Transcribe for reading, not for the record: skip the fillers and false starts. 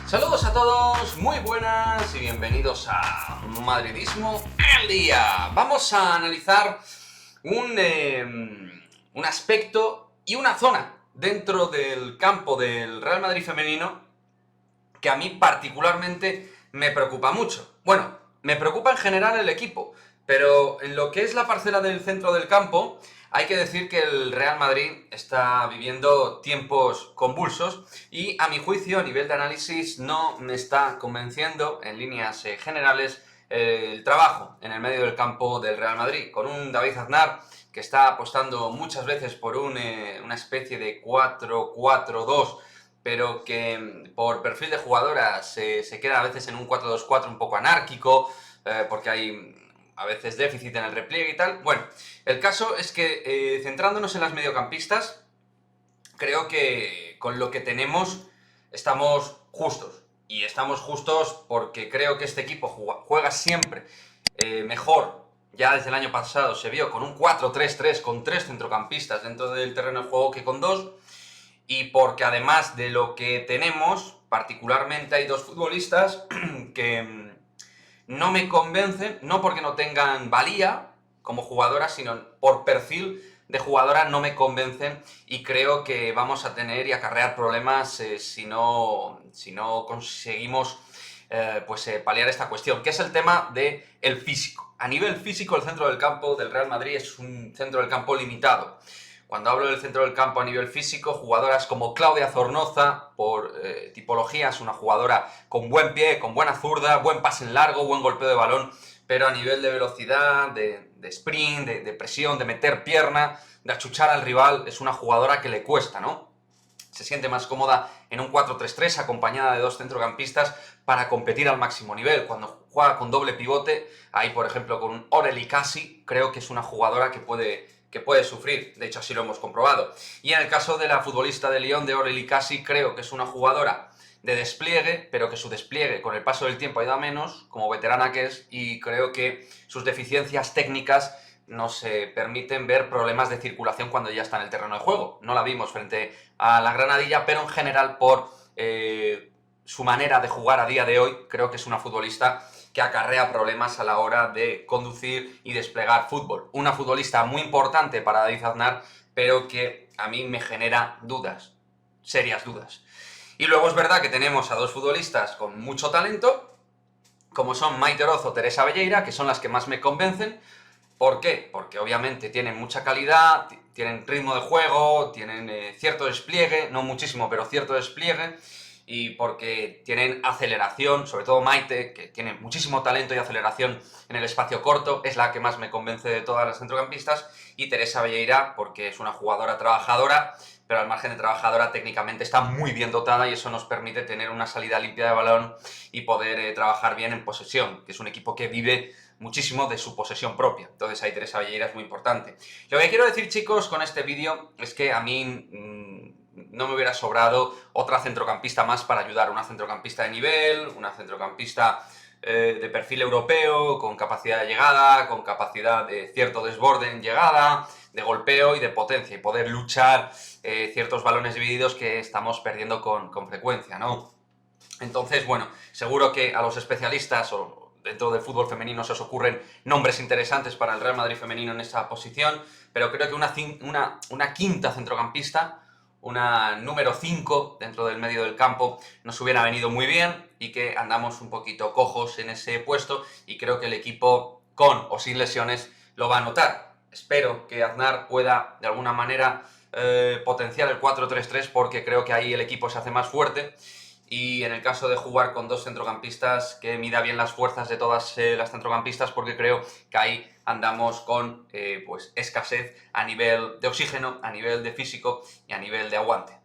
Saludos a todos, muy buenas y bienvenidos a Madridismo al Día. Vamos a analizar un aspecto y una zona dentro del campo del Real Madrid femenino que a mí particularmente me preocupa mucho. Bueno, me preocupa en general el equipo, pero en lo que es la parcela del centro del campo, hay que decir que el Real Madrid está viviendo tiempos convulsos y, a mi juicio, a nivel de análisis, no me está convenciendo en líneas generales el trabajo en el medio del campo del Real Madrid, con un David Aznar que está apostando muchas veces por una especie de 4-4-2, pero que por perfil de jugadora se queda a veces en un 4-2-4 un poco anárquico, porque hay a veces déficit en el repliegue y tal. Bueno, el caso es que, centrándonos en las mediocampistas, creo que con lo que tenemos estamos justos. Y estamos justos porque creo que este equipo juega siempre mejor. Ya desde el año pasado se vio con un 4-3-3, con 3 centrocampistas dentro del terreno de juego que con 2. Y porque además de lo que tenemos, particularmente hay 2 futbolistas que no me convencen, no porque no tengan valía como jugadoras, sino por perfil de jugadora no me convencen y creo que vamos a tener y acarrear problemas si no conseguimos paliar esta cuestión, que es el tema del físico. A nivel físico, el centro del campo del Real Madrid es un centro del campo limitado. Cuando hablo del centro del campo a nivel físico, jugadoras como Claudia Zornoza, por tipología, es una jugadora con buen pie, con buena zurda, buen pase en largo, buen golpeo de balón, pero a nivel de velocidad, de sprint, de presión, de meter pierna, de achuchar al rival, es una jugadora que le cuesta, ¿no? Se siente más cómoda en un 4-3-3 acompañada de 2 centrocampistas para competir al máximo nivel. Cuando juega con doble pivote, ahí por ejemplo con Aurélie Cassi, creo que es una jugadora que puede sufrir, de hecho así lo hemos comprobado. Y en el caso de la futbolista de Lyon, de Aurélie Cassi, creo que es una jugadora de despliegue, pero que su despliegue con el paso del tiempo ha ido a menos, como veterana que es, y creo que sus deficiencias técnicas nos permiten ver problemas de circulación cuando ya está en el terreno de juego. No la vimos frente a la Granadilla, pero en general por su manera de jugar a día de hoy, creo que es una futbolista que acarrea problemas a la hora de conducir y desplegar fútbol. Una futbolista muy importante para David Aznar, pero que a mí me genera dudas, serias dudas. Y luego es verdad que tenemos a 2 futbolistas con mucho talento, como son Maite Oroz o Teresa Velleira, que son las que más me convencen. ¿Por qué? Porque obviamente tienen mucha calidad, tienen ritmo de juego, tienen cierto despliegue, no muchísimo, pero cierto despliegue, y porque tienen aceleración, sobre todo Maite, que tiene muchísimo talento y aceleración en el espacio corto, es la que más me convence de todas las centrocampistas, y Teresa Velleira, porque es una jugadora trabajadora, pero al margen de trabajadora técnicamente está muy bien dotada y eso nos permite tener una salida limpia de balón y poder trabajar bien en posesión, que es un equipo que vive muchísimo de su posesión propia. Entonces ahí Teresa Velleira es muy importante. Lo que quiero decir, chicos, con este vídeo es que a mí no me hubiera sobrado otra centrocampista más para ayudar. Una centrocampista de nivel, una centrocampista de perfil europeo, con capacidad de llegada, con capacidad de cierto desborde en llegada, de golpeo y de potencia, y poder luchar ciertos balones divididos que estamos perdiendo con frecuencia, ¿no? Entonces, bueno, seguro que a los especialistas o dentro del fútbol femenino se os ocurren nombres interesantes para el Real Madrid femenino en esta posición, pero creo que una quinta centrocampista, una número 5 dentro del medio del campo, nos hubiera venido muy bien y que andamos un poquito cojos en ese puesto y creo que el equipo, con o sin lesiones, lo va a notar. Espero que Aznar pueda, de alguna manera, potenciar el 4-3-3 porque creo que ahí el equipo se hace más fuerte. Y en el caso de jugar con 2 centrocampistas, que mida bien las fuerzas de todas las centrocampistas, porque creo que ahí andamos con escasez a nivel de oxígeno, a nivel de físico y a nivel de aguante.